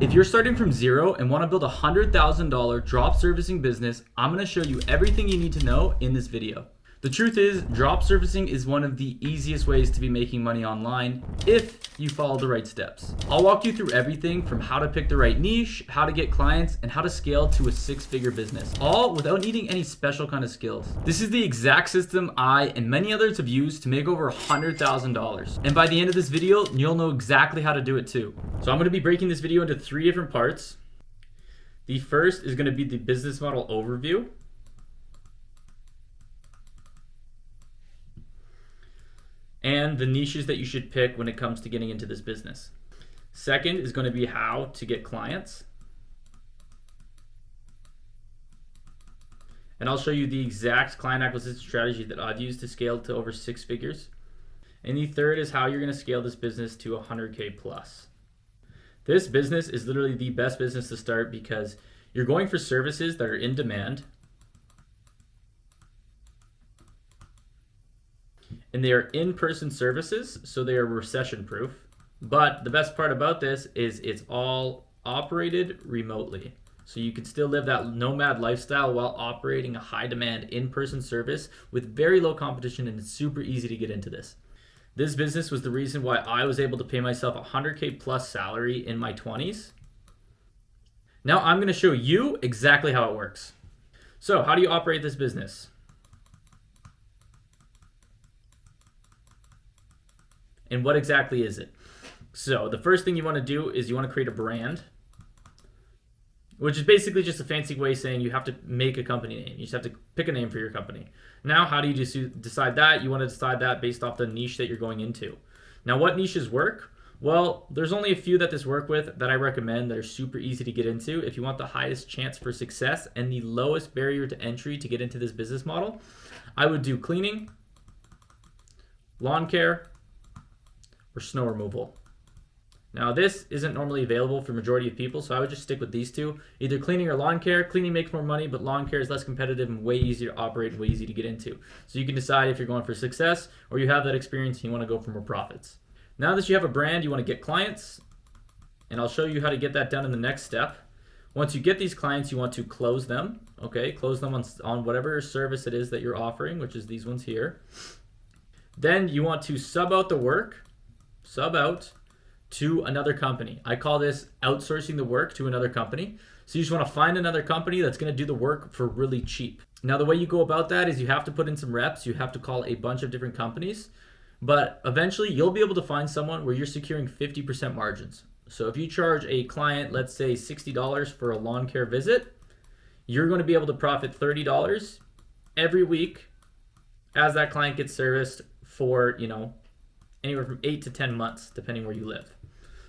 If you're starting from zero and want to build a $100,000 drop servicing business, I'm going to show you everything you need to know in this video. The truth is, drop servicing is one of the easiest ways to be making money online if you follow the right steps. I'll walk you through everything from how to pick the right niche, how to get clients, and how to scale to a 6-figure business, all without needing any special kind of skills. This is the exact system I and many others have used to make over $100,000. And by the end of this video, you'll know exactly how to do it too. So I'm going to be breaking this video into 3 different parts. The first is going to be the business model overview. And the niches that you should pick when it comes to getting into this business. Second is going to be how to get clients. And I'll show you the exact client acquisition strategy that I've used to scale to over 6 figures. And the third is how you're going to scale this business to 100K plus. This business is literally the best business to start because you're going for services that are in demand. And they are in-person services, so they are recession-proof. But the best part about this is it's all operated remotely. So you can still live that nomad lifestyle while operating a high-demand in-person service with very low competition, and it's super easy to get into this. This business was the reason why I was able to pay myself a 100K plus salary in my 20s. Now I'm going to show you exactly how it works. So how do you operate this business? And what exactly is it? So the first thing you want to do is you want to create a brand, which is basically just a fancy way of saying you have to make a company name. You just have to pick a name for your company. Now, how do you decide that? You want to decide that based off the niche that you're going into. Now, what niches work? Well, there's only a few that this work with that I recommend that are super easy to get into. If you want the highest chance for success and the lowest barrier to entry to get into this business model, I would do cleaning, lawn care, or snow removal. Now this isn't normally available for majority of people, so I would just stick with these two. Either cleaning or lawn care. Cleaning makes more money, but lawn care is less competitive and way easier to operate and way easy to get into. So you can decide if you're going for success or you have that experience and you want to go for more profits. Now that you have a brand, you want to get clients, and I'll show you how to get that done in the next step. Once you get these clients, you want to close them, okay? Close them on whatever service it is that you're offering, which is these ones here. Then you want to sub out the work, sub out to another company. I call this outsourcing the work to another company. So you just want to find another company that's going to do the work for really cheap. Now the way you go about that is you have to put in some reps. You have to call a bunch of different companies, but eventually you'll be able to find someone where you're securing 50% margins. So if you charge a client, let's say $60 for a lawn care visit, you're going to be able to profit $30 every week as that client gets serviced for, anywhere from 8 to 10 months, depending where you live.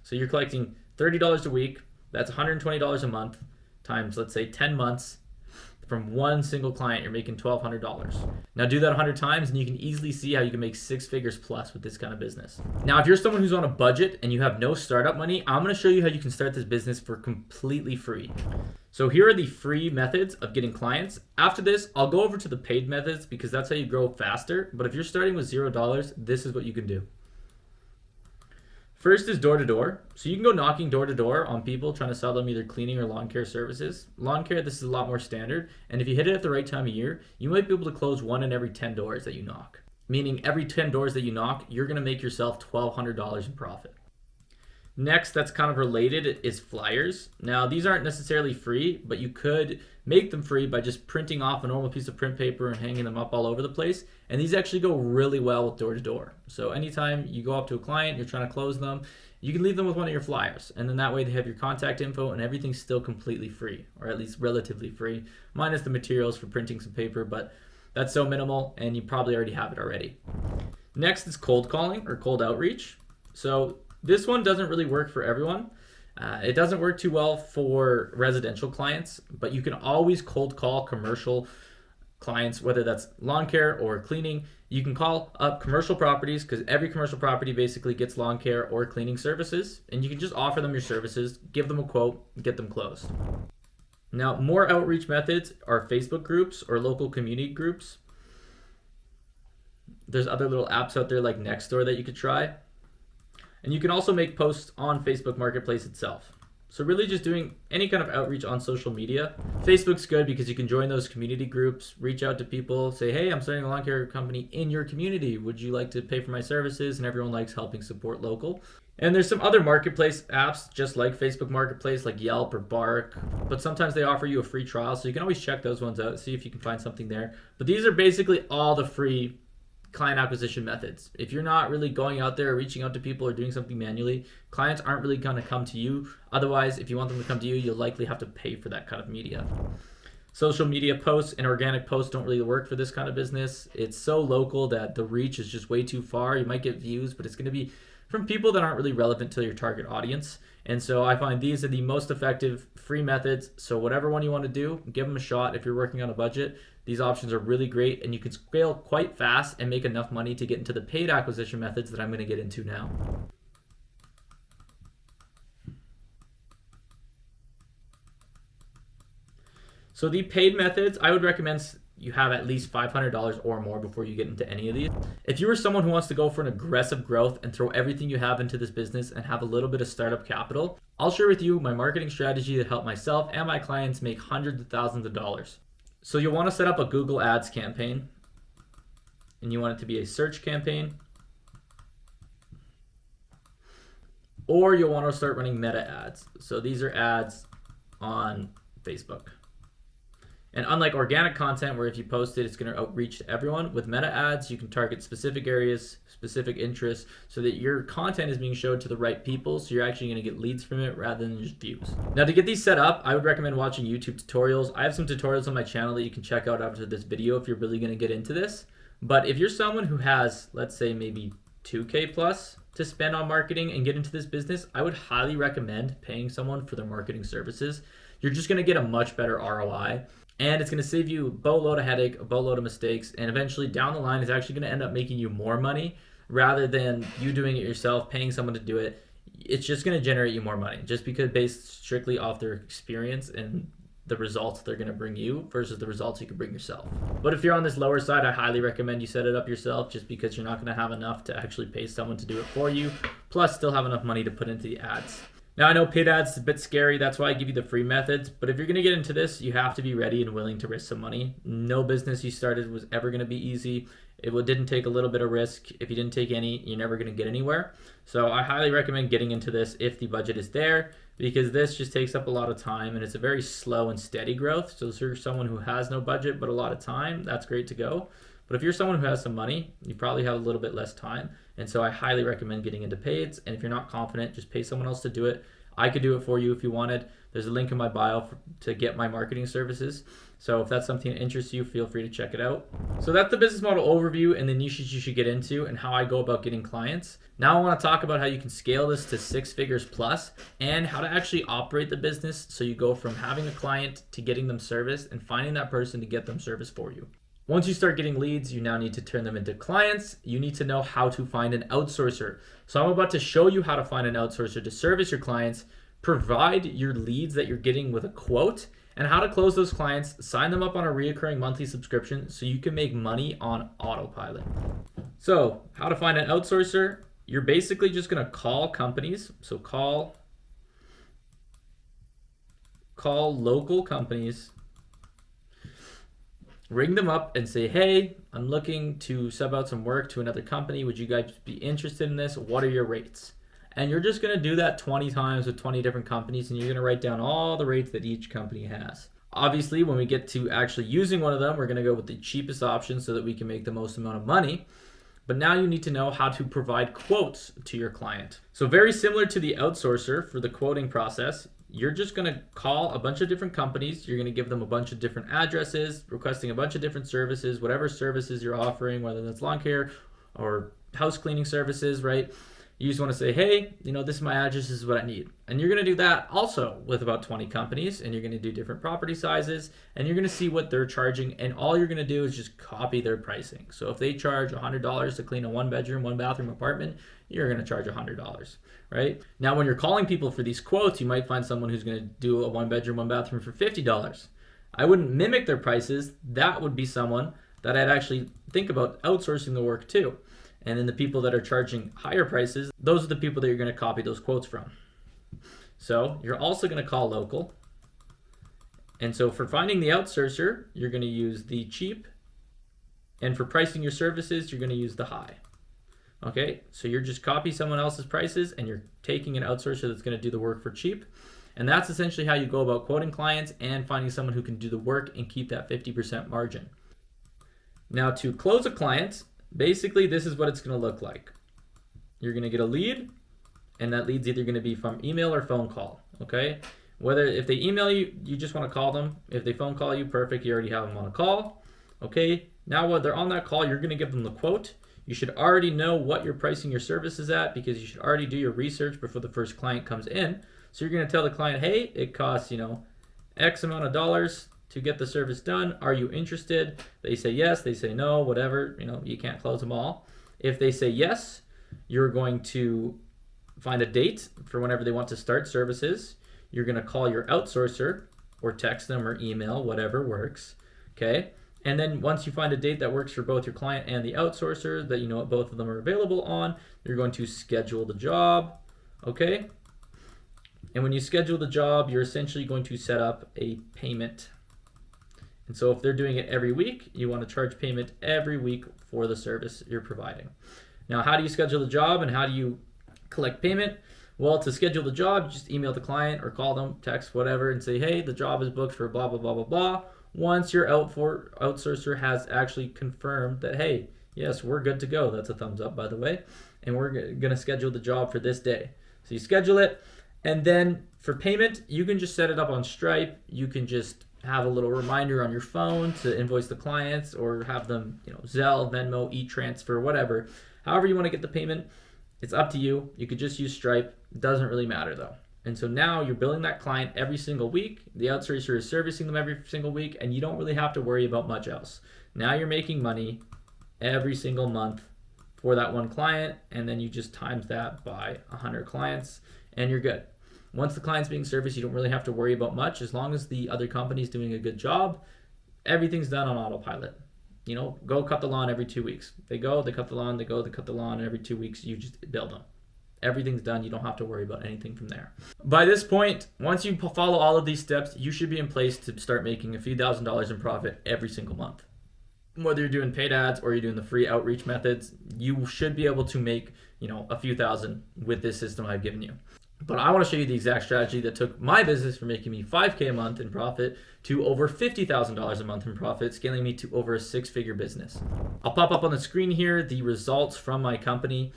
So you're collecting $30 a week. That's $120 a month times, let's say, 10 months. From one single client, you're making $1,200. Now do that 100 times and you can easily see how you can make 6 figures plus with this kind of business. Now, if you're someone who's on a budget and you have no startup money, I'm going to show you how you can start this business for completely free. So here are the free methods of getting clients. After this, I'll go over to the paid methods because that's how you grow faster. But if you're starting with $0, this is what you can do. First is door-to-door. So you can go knocking door-to-door on people trying to sell them either cleaning or lawn care services. Lawn care, this is a lot more standard. And if you hit it at the right time of year, you might be able to close 1 in every 10 doors that you knock. Meaning every 10 doors that you knock, you're going to make yourself $1,200 in profit. Next, that's kind of related, is flyers. Now, these aren't necessarily free, but you could make them free by just printing off a normal piece of print paper and hanging them up all over the place. And these actually go really well with door-to-door. So anytime you go up to a client, you're trying to close them, you can leave them with one of your flyers. And then that way they have your contact info and everything's still completely free, or at least relatively free, minus the materials for printing some paper, but that's so minimal and you probably already have it already. Next is cold calling or cold outreach. So this one doesn't really work for everyone. It doesn't work too well for residential clients, but you can always cold call commercial clients, whether that's lawn care or cleaning. You can call up commercial properties because every commercial property basically gets lawn care or cleaning services, and you can just offer them your services, give them a quote, get them closed. Now, more outreach methods are Facebook groups or local community groups. There's other little apps out there like Nextdoor that you could try. And you can also make posts on Facebook Marketplace itself. So really just doing any kind of outreach on social media. Facebook's good because you can join those community groups, reach out to people, say, hey, I'm starting a lawn care company in your community. Would you like to pay for my services? And everyone likes helping support local. And there's some other marketplace apps just like Facebook Marketplace, like Yelp or Bark, but sometimes they offer you a free trial. So you can always check those ones out, see if you can find something there. But these are basically all the free client acquisition methods. If you're not really going out there reaching out to people or doing something manually, clients aren't really going to come to you. Otherwise, if you want them to come to you, you'll likely have to pay for that kind of media. Social media posts and organic posts don't really work for this kind of business. It's so local that the reach is just way too far. You might get views, but it's going to be from people that aren't really relevant to your target audience. And so I find these are the most effective free methods. So whatever one you want to do, give them a shot. If you're working on a budget, these options are really great, and you can scale quite fast and make enough money to get into the paid acquisition methods that I'm going to get into now. So the paid methods, I would recommend you have at least $500 or more before you get into any of these. If you are someone who wants to go for an aggressive growth and throw everything you have into this business and have a little bit of startup capital, I'll share with you my marketing strategy to help myself and my clients make hundreds of thousands of dollars. So you'll want to set up a Google Ads campaign, and you want it to be a search campaign, or you'll want to start running meta ads. So these are ads on Facebook. And unlike organic content, where if you post it, it's going to outreach to everyone, with meta ads, you can target specific areas, specific interests, so that your content is being showed to the right people, so you're actually going to get leads from it rather than just views. Now, to get these set up, I would recommend watching YouTube tutorials. I have some tutorials on my channel that you can check out after this video if you're really going to get into this. But if you're someone who has, let's say, maybe 2K plus to spend on marketing and get into this business, I would highly recommend paying someone for their marketing services. You're just going to get a much better ROI. And it's going to save you a boatload of headache, a boatload of mistakes, and eventually down the line, it's actually going to end up making you more money rather than you doing it yourself, paying someone to do it. It's just going to generate you more money just because based strictly off their experience and the results they're going to bring you versus the results you can bring yourself. But if you're on this lower side, I highly recommend you set it up yourself just because you're not going to have enough to actually pay someone to do it for you, plus still have enough money to put into the ads. Now, I know paid ads is a bit scary. That's why I give you the free methods. But if you're going to get into this, you have to be ready and willing to risk some money. No business you started was ever going to be easy. It didn't take a little bit of risk. If you didn't take any, you're never going to get anywhere. So I highly recommend getting into this if the budget is there, because this just takes up a lot of time and it's a very slow and steady growth. So if you're someone who has no budget but a lot of time, that's great to go. But if you're someone who has some money, you probably have a little bit less time. And so I highly recommend getting into paids. And if you're not confident, just pay someone else to do it. I could do it for you if you wanted. There's a link in my bio to get my marketing services. So if that's something that interests you, feel free to check it out. So that's the business model overview and the niches you should get into and how I go about getting clients. Now I want to talk about how you can scale this to 6 figures plus and how to actually operate the business so you go from having a client to getting them service and finding that person to get them service for you. Once you start getting leads, you now need to turn them into clients. You need to know how to find an outsourcer. So I'm about to show you how to find an outsourcer to service your clients, provide your leads that you're getting with a quote, and how to close those clients, sign them up on a reoccurring monthly subscription so you can make money on autopilot. So how to find an outsourcer? You're basically just going to call companies. So call local companies, ring them up and say, hey, I'm looking to sub out some work to another company. Would you guys be interested in this? What are your rates? And you're just going to do that 20 times with 20 different companies, and you're going to write down all the rates that each company has. Obviously, when we get to actually using one of them, we're going to go with the cheapest option so that we can make the most amount of money. But now you need to know how to provide quotes to your client. So very similar to the outsourcer for the quoting process, you're just going to call a bunch of different companies. You're going to give them a bunch of different addresses, requesting a bunch of different services, whatever services you're offering, whether that's lawn care or house cleaning services, right? You just want to say, hey, this is my address, this is what I need. And you're going to do that also with about 20 companies, and you're going to do different property sizes, and you're going to see what they're charging, and all you're going to do is just copy their pricing. So if they charge $100 to clean a 1-bedroom, 1-bathroom apartment, you're going to charge $100, right? Now, when you're calling people for these quotes, you might find someone who's going to do a 1-bedroom, 1-bathroom for $50. I wouldn't mimic their prices. That would be someone that I'd actually think about outsourcing the work to. And then the people that are charging higher prices, those are the people that you're going to copy those quotes from. So you're also going to call local. And so for finding the outsourcer, you're going to use the cheap. And for pricing your services, you're going to use the high. Okay, so you're just copying someone else's prices and you're taking an outsourcer that's going to do the work for cheap. And that's essentially how you go about quoting clients and finding someone who can do the work and keep that 50% margin. Now to close a client, basically this is what it's going to look like. You're going to get a lead, and that lead's either going to be from email or phone call. Okay, whether if they email you, you just want to call them. If they phone call you, perfect, you already have them on a call. Okay, now when they're on that call, you're going to give them the quote. You should already know what you're pricing your services at, because you should already do your research before the first client comes in. So you're going to tell the client, hey, it costs, X amount of dollars to get the service done. Are you interested? They say yes, they say no, whatever. You can't close them all. If they say yes, you're going to find a date for whenever they want to start services. You're going to call your outsourcer or text them or email, whatever works. Okay. And then once you find a date that works for both your client and the outsourcer, that you know what both of them are available on, you're going to schedule the job. Okay. And when you schedule the job, you're essentially going to set up a payment. And so if they're doing it every week, you want to charge payment every week for the service you're providing. Now, how do you schedule the job and how do you collect payment? Well, to schedule the job, you just email the client or call them, text, whatever, and say, hey, the job is booked for blah, blah, blah, blah, blah. Once your outsourcer has actually confirmed that, hey, yes, we're good to go. That's a thumbs up, by the way. And we're going to schedule the job for this day. So you schedule it. And then for payment, you can just set it up on Stripe. You can just have a little reminder on your phone to invoice the clients, or have them, Zelle, Venmo, e-transfer, whatever. However you want to get the payment, it's up to you. You could just use Stripe. It doesn't really matter though. And so now you're billing that client every single week. The outsourcer is servicing them every single week, and you don't really have to worry about much else. Now you're making money every single month for that one client, and then you just times that by 100 clients, and you're good. Once the client's being serviced, you don't really have to worry about much. As long as the other company's doing a good job, everything's done on autopilot. Go cut the lawn every 2 weeks. They go, they cut the lawn, they go, they cut the lawn, and every 2 weeks you just bill them. Everything's done. You don't have to worry about anything from there. By this point, once you follow all of these steps, you should be in place to start making a few $1,000s in profit every single month. Whether you're doing paid ads or you're doing the free outreach methods, you should be able to make, a few thousand with this system I've given you. But I want to show you the exact strategy that took my business from making me $5K a month in profit to over $50,000 a month in profit, scaling me to over a 6-figure business. I'll pop up on the screen here the results from my company.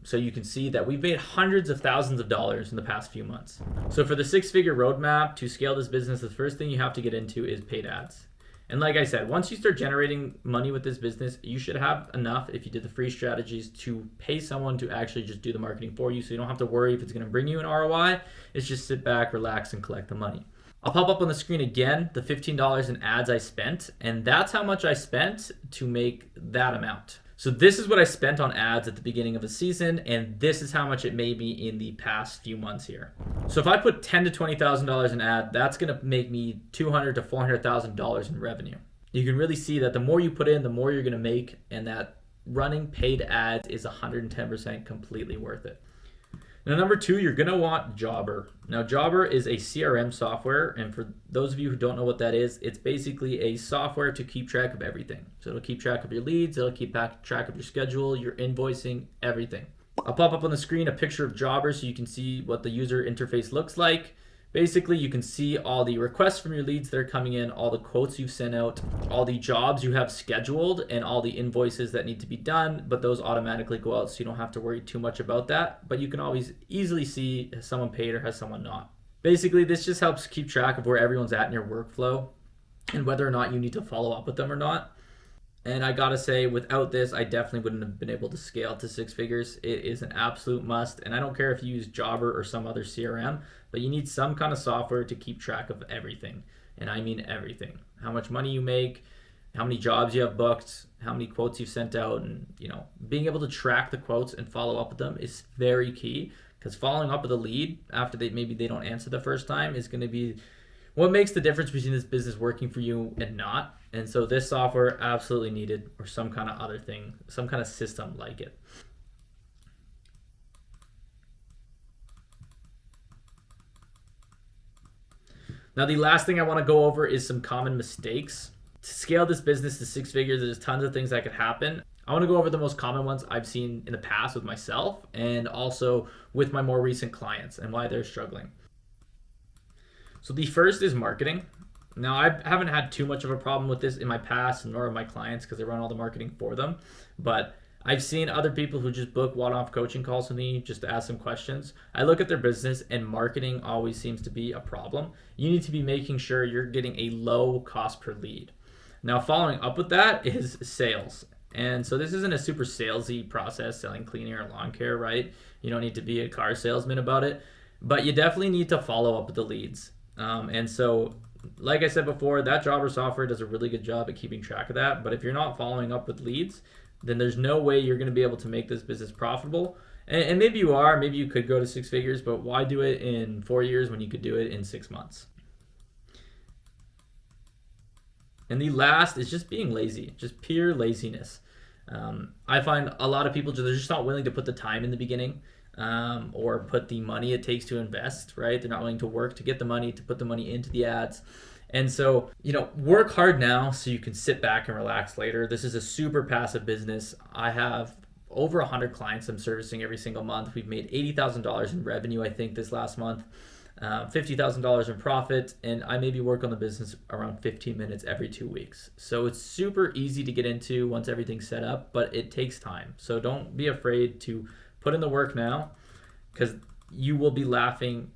So you can see that we've made hundreds of thousands of dollars in the past few months. So for the 6-figure roadmap to scale this business, the first thing you have to get into is paid ads. And like I said, once you start generating money with this business, you should have enough, if you did the free strategies, to pay someone to actually just do the marketing for you, so you don't have to worry if it's going to bring you an ROI. It's just sit back, relax, and collect the money. I'll pop up on the screen again the $15 in ads I spent, and that's how much I spent to make that amount. So this is what I spent on ads at the beginning of the season, and this is how much it made me in the past few months here. So if I put $10,000 to $20,000 in ad, that's going to make me $200,000 to $400,000 in revenue. You can really see that the more you put in, the more you're going to make, and that running paid ads is 110% completely worth it. Now, number 2, you're going to want Jobber. Now, Jobber is a CRM software, and for those of you who don't know what that is, it's basically a software to keep track of everything. So it'll keep track of your leads, it'll keep track of your schedule, your invoicing, everything. I'll pop up on the screen a picture of Jobber so you can see what the user interface looks like. Basically, you can see all the requests from your leads that are coming in, all the quotes you've sent out, all the jobs you have scheduled, and all the invoices that need to be done, but those automatically go out so you don't have to worry too much about that. But you can always easily see has someone paid or has someone not. Basically, this just helps keep track of where everyone's at in your workflow and whether or not you need to follow up with them or not. And I gotta say, without this, I definitely wouldn't have been able to scale to 6 figures. It is an absolute must. And I don't care if you use Jobber or some other CRM, but you need some kind of software to keep track of everything. And I mean everything. How much money you make, how many jobs you have booked, how many quotes you've sent out, and being able to track the quotes and follow up with them is very key, because following up with a lead after maybe they don't answer the first time is going to be what makes the difference between this business working for you and not. And so this software absolutely needed, or some kind of other thing, some kind of system like it. Now, the last thing I want to go over is some common mistakes. To scale this business to 6 figures, there's tons of things that could happen. I want to go over the most common ones I've seen in the past with myself and also with my more recent clients and why they're struggling. So the first is marketing. Now, I haven't had too much of a problem with this in my past, nor of my clients, because I run all the marketing for them. But I've seen other people who just book one-off coaching calls with me just to ask some questions. I look at their business, and marketing always seems to be a problem. You need to be making sure you're getting a low cost per lead. Now, following up with that is sales. And so this isn't a super salesy process, selling cleaning or lawn care, right? You don't need to be a car salesman about it, but you definitely need to follow up with the leads. And so, like I said before, that Jobber software does a really good job at keeping track of that. But if you're not following up with leads, then there's no way you're going to be able to make this business profitable. And maybe you are, maybe you could go to 6 figures, but why do it in 4 years when you could do it in 6 months? And the last is just being lazy, just pure laziness. I find a lot of people, they're just not willing to put the time in the beginning or put the money it takes to invest, right? They're not willing to work to get the money, to put the money into the ads. And so, work hard now so you can sit back and relax later. This is a super passive business. I have over 100 clients I'm servicing every single month. We've made $80,000 in revenue, I think, this last month. $50,000 in profit, and I maybe work on the business around 15 minutes every 2 weeks. So it's super easy to get into once everything's set up, but it takes time. So don't be afraid to put in the work now, because you will be laughing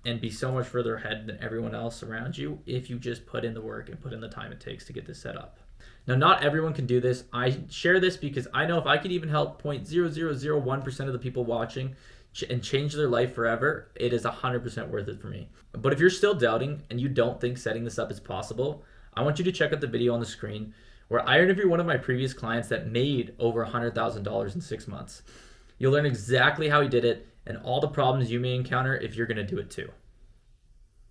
and be so much further ahead than everyone else around you if you just put in the work and put in the time it takes to get this set up. Now, not everyone can do this. I share this because I know if I could even help 0.0001% of the people watching and change their life forever, it is 100% worth it for me. But if you're still doubting and you don't think setting this up is possible, I want you to check out the video on the screen where I interview one of my previous clients that made over $100,000 in 6 months. You'll learn exactly how he did it and all the problems you may encounter if you're going to do it too.